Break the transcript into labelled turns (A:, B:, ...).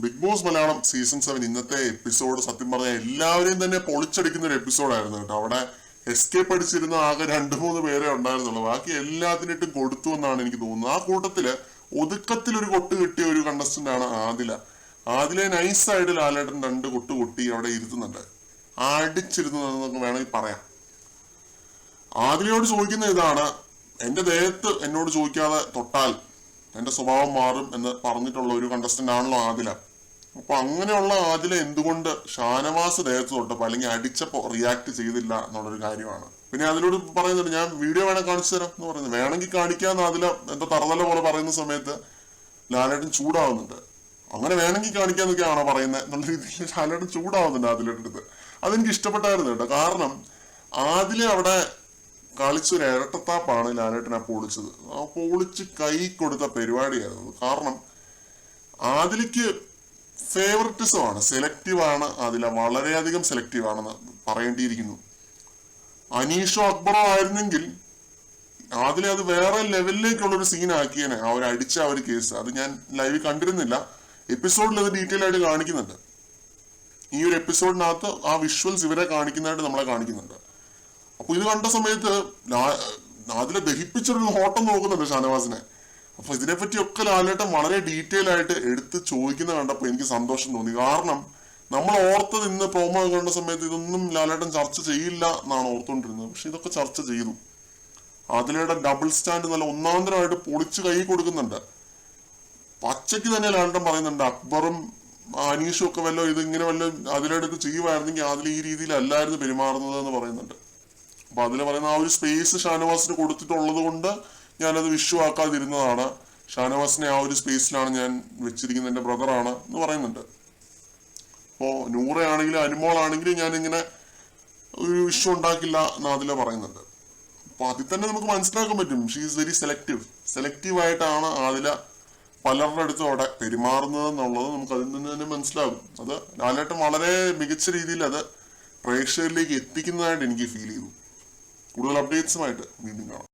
A: Big boss Malayalam season 7 ഇന്നത്തെ episode സത്യം പറഞ്ഞാൽ എല്ലാവരെയും തന്നെ പൊളിച്ചടിക്കുന്ന ഒരു എപ്പിസോഡായിരുന്നു കേട്ടോ. അവിടെ എസ്കേപ്പ് അടിച്ചിരുന്ന ആകെ 2-3 പേരെ ഉണ്ടായിരുന്നുള്ളൂ. ബാക്കി എല്ലാത്തിനിട്ടും കൊടുത്തു എന്നാണ് എനിക്ക് തോന്നുന്നത്. ആ കൂട്ടത്തില് ഒതുക്കത്തിൽ ഒരു കൊട്ട് കിട്ടിയ ഒരു കണ്ടസ്റ്റന്റ് ആണ് ആദില. ആദിലെ നൈസായിട്ട് ലാലേട്ടൻ 2 കൊട്ട് കൊട്ടി അവിടെ ഇരുത്തുന്നുണ്ട്, അടിച്ചിരുന്നതെന്നൊക്കെ വേണമെങ്കിൽ പറയാം. ആദിലയോട് ചോദിക്കുന്ന ഇതാണ്, എന്റെ ദേഹത്ത് എന്നോട് ചോദിക്കാതെ തൊട്ടാൽ എന്റെ സ്വഭാവം മാറും എന്ന് പറഞ്ഞിട്ടുള്ള ഒരു കണ്ടസ്റ്റന്റ് ആണല്ലോ ആദില. അപ്പൊ അങ്ങനെയുള്ള ആദില എന്തുകൊണ്ട് ഷാനവാസ് ദേഹത്ത് തൊട്ടപ്പോ അല്ലെങ്കിൽ അടിച്ചപ്പോ റിയാക്ട് ചെയ്തില്ല എന്നുള്ളൊരു കാര്യമാണ്. പിന്നെ അതിലൂടെ പറയുന്നുണ്ട്, ഞാൻ വീഡിയോ വേണേ കാണിച്ചു തരാം എന്ന് പറയുന്നത്. വേണമെങ്കിൽ കാണിക്കാന്ന് ആദില എന്തോ തറതല പോലെ പറയുന്ന സമയത്ത് ലാലേട്ടൻ ചൂടാവുന്നുണ്ട്. അങ്ങനെ വേണമെങ്കിൽ കാണിക്കാന്നൊക്കെയാണോ പറയുന്നത് എന്നുള്ള രീതിയിൽ ലാലേട്ടൻ ചൂടാവുന്നുണ്ട് ആദിലയുടെ അടുത്ത്. അതെനിക്ക് ഇഷ്ടപ്പെട്ടായിരുന്നു കേട്ടോ. കാരണം ആദില അവിടെ കളിച്ചൊരു ഇരട്ടത്താപ്പാണ് ലാലേട്ടൻ ആ പൊളിച്ചത്. ആ പൊളിച്ച് കൈ കൊടുത്ത പരിപാടിയായിരുന്നു. കാരണം ആദിലയ്ക്ക് ഫേവററ്റിസമാണ്, സെലക്റ്റീവാണ് ആദില, വളരെയധികം സെലക്റ്റീവ് ആണെന്ന് പറയേണ്ടിയിരിക്കുന്നു. അനീഷോ അക്ബറോ ആയിരുന്നെങ്കിൽ ആദില അത് വേറെ ലെവലിലേക്കുള്ളൊരു സീനാക്കിയേനെ. അവർ അടിച്ച ആ ഒരു കേസ് അത് ഞാൻ ലൈവിൽ കണ്ടിരുന്നില്ല. എപ്പിസോഡിൽ അത് ഡീറ്റെയിൽ ആയിട്ട് കാണിക്കുന്നുണ്ട്. ഈ ഒരു എപ്പിസോഡിനകത്ത് ആ വിഷ്വൽസ് ഇവരെ കാണിക്കുന്നതായിട്ട് നമ്മളെ കാണിക്കുന്നുണ്ട്. അപ്പൊ ഇത് കണ്ട സമയത്ത് അതിലെ ദഹിപ്പിച്ചൊരു ഹോട്ടം നോക്കുന്നുണ്ട് ഷാനവാസിനെ. അപ്പൊ ഇതിനെപ്പറ്റിയൊക്കെ ലാലേട്ടൻ വളരെ ഡീറ്റെയിൽ ആയിട്ട് എടുത്ത് ചോദിക്കുന്ന കണ്ടപ്പോൾ എനിക്ക് സന്തോഷം തോന്നി. കാരണം നമ്മൾ ഓർത്തത് ഇന്ന് പ്രോമോ കണ്ട സമയത്ത് ഇതൊന്നും ലാലേട്ടൻ ചർച്ച ചെയ്യില്ല എന്നാണ് ഓർത്തുകൊണ്ടിരുന്നത്. പക്ഷെ ഇതൊക്കെ ചർച്ച ചെയ്തു. അതിലയുടെ ഡബിൾ സ്റ്റാൻഡ് നല്ല ഒന്നാന്തരമായിട്ട് പൊളിച്ച് കൈ കൊടുക്കുന്നുണ്ട്. പച്ചയ്ക്ക് തന്നെ ലാലേട്ടൻ പറയുന്നുണ്ട്, അക്ബറും അനീഷും ഒക്കെ വല്ലോ ഇതിങ്ങനെ വല്ല അതിലെടുത്ത് ചെയ്യുമായിരുന്നെങ്കിൽ അതിൽ ഈ രീതിയിലല്ലായിരുന്നു പെരുമാറുന്നത് എന്ന് പറയുന്നുണ്ട്. അപ്പൊ അതിൽ പറയുന്ന ആ ഒരു സ്പേസ് ഷാനവാസിന് കൊടുത്തിട്ടുള്ളത് കൊണ്ട് ഞാനത് വിഷുവാക്കാതിരുന്നതാണ്. ഷാനവാസിനെ ആ ഒരു സ്പേസിലാണ് ഞാൻ വെച്ചിരിക്കുന്നത്, എന്റെ ബ്രദറാണ് എന്ന് പറയുന്നുണ്ട്. അപ്പോ നൂറയാണെങ്കിലും അനുമോളാണെങ്കിലും ഞാൻ ഇങ്ങനെ ഒരു ഇഷ്യൂ ഉണ്ടാക്കില്ല എന്ന് അതിൽ പറയുന്നുണ്ട്. അപ്പൊ അതിൽ തന്നെ നമുക്ക് മനസ്സിലാക്കാൻ പറ്റും, ഷീ ഈസ് വെരി സെലക്റ്റീവ് ആയിട്ടാണ് അതില പലരുടെ അടുത്തും അവിടെ പെരുമാറുന്നത് എന്നുള്ളത് നമുക്ക് അതിൽ നിന്ന് തന്നെ മനസ്സിലാകും. അത് ലാലേട്ടൻ വളരെ മികച്ച രീതിയിൽ അത് പ്രേക്ഷകരിലേക്ക് എത്തിക്കുന്നതായിട്ട് എനിക്ക് ഫീൽ ചെയ്തു. കൂടുതൽ അപ്ഡേറ്റ്സുമായിട്ട് വീണ്ടും കാണാം.